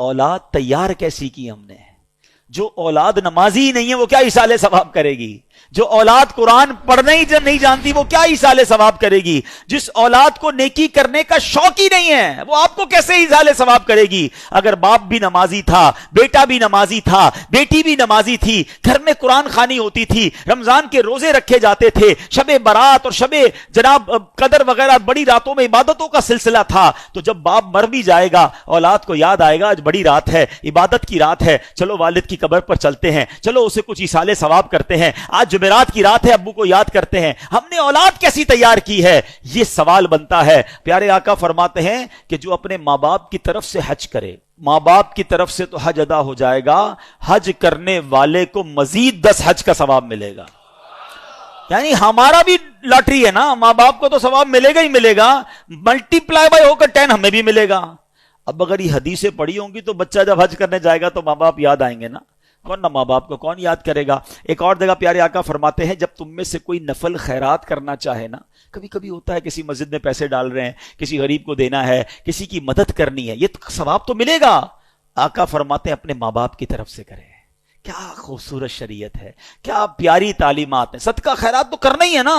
اولاد تیار کیسی کی ہم نے. جو اولاد نمازی ہی نہیں ہے وہ کیا ایصال ثواب کرے گی؟ جو اولاد قرآن پڑھنا ہی نہیں جانتی وہ کیا ایصال ثواب کرے گی؟ جس اولاد کو نیکی کرنے کا شوق ہی نہیں ہے وہ آپ کو کیسے ایصال ثواب کرے گی؟ اگر باپ بھی نمازی تھا، بیٹا بھی نمازی تھا، بیٹی بھی نمازی تھی، گھر میں قرآن خوانی ہوتی تھی، رمضان کے روزے رکھے جاتے تھے، شب برات اور شب جناب قدر وغیرہ بڑی راتوں میں عبادتوں کا سلسلہ تھا، تو جب باپ مر بھی جائے گا اولاد کو یاد آئے گا آج بڑی رات ہے، عبادت کی رات ہے، چلو والد کی قبر پر چلتے ہیں، چلو اسے کچھ ایصال ثواب کرتے ہیں، آج جمعرات کی رات ہے ابو کو یاد کرتے ہیں. ہم نے اولاد کیسی تیار کی ہے؟ یہ سوال بنتا ہے. پیارے آقا فرماتے ہیں کہ جو اپنے ماں باپ کی طرف سے حج کرے، ماں باپ کی طرف سے تو حج ادا ہو جائے گا، حج کرنے والے کو مزید 10 حج کا ثواب ملے گا. یعنی ہمارا بھی لاٹری ہے نا، ماں باپ کو تو ثواب ملے گا ہی ملے گا، ملٹی پلائی بائی ہو کر 10 ہمیں بھی ملے گا. اب اگر یہ حدیثیں پڑھی ہوں گی تو بچہ جب حج کرنے جائے گا تو ماں باپ یاد آئیں گے نا، کون نہ ماں باپ کو کون یاد کرے گا. ایک اور جگہ پیارے آقا فرماتے ہیں جب تم میں سے کوئی نفل خیرات کرنا چاہے نا، کبھی کبھی ہوتا ہے کسی مسجد میں پیسے ڈال رہے ہیں، کسی غریب کو دینا ہے، کسی کی مدد کرنی ہے، یہ ثواب تو ملے گا. آقا فرماتے ہیں اپنے ماں باپ کی طرف سے کرے. کیا خوبصورت شریعت ہے، کیا پیاری تعلیمات ہیں. صدقہ خیرات تو کرنا ہی ہے نا،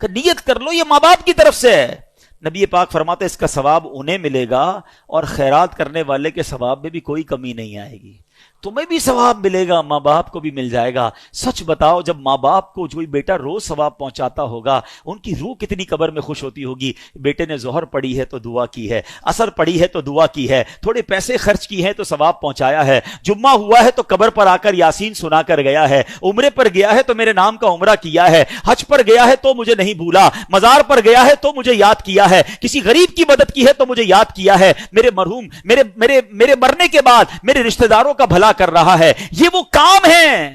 نیت کر لو یہ ماں باپ کی طرف سے ہے. نبی پاک فرماتے ہیں اس کا ثواب انہیں ملے گا اور خیرات کرنے والے کے ثواب میں بھی کوئی کمی نہیں آئے گی. تمہیں بھی ثواب ملے گا، ماں باپ کو بھی مل جائے گا. سچ بتاؤ جب ماں باپ کو جو بیٹا روز ثواب پہنچاتا ہوگا ان کی روح کتنی قبر میں خوش ہوتی ہوگی. بیٹے نے ظہر پڑھی ہے تو دعا کی ہے، عصر پڑھی ہے تو دعا کی ہے، تھوڑے پیسے خرچ کی ہیں تو ثواب پہنچایا ہے، جمعہ ہوا ہے تو قبر پر آ کر یاسین سنا کر گیا ہے، عمرے پر گیا ہے تو میرے نام کا عمرہ کیا ہے، حج پر گیا ہے تو مجھے نہیں بھولا، مزار پر گیا ہے تو مجھے یاد کیا ہے، کسی غریب کی مدد کی ہے تو مجھے یاد کیا ہے، میرے مرحوم میرے مرنے کے بعد میرے رشتہ داروں کا بھلا کر رہا ہے. یہ وہ کام ہیں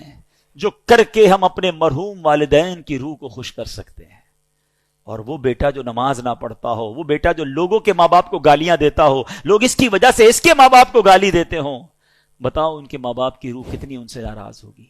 جو کر کے ہم اپنے مرحوم والدین کی روح کو خوش کر سکتے ہیں. اور وہ بیٹا جو نماز نہ پڑھتا ہو، وہ بیٹا جو لوگوں کے ماں باپ کو گالیاں دیتا ہو، لوگ اس کی وجہ سے اس کے ماں باپ کو گالی دیتے ہوں، بتاؤ ان کے ماں باپ کی روح کتنی ان سے ناراض ہوگی.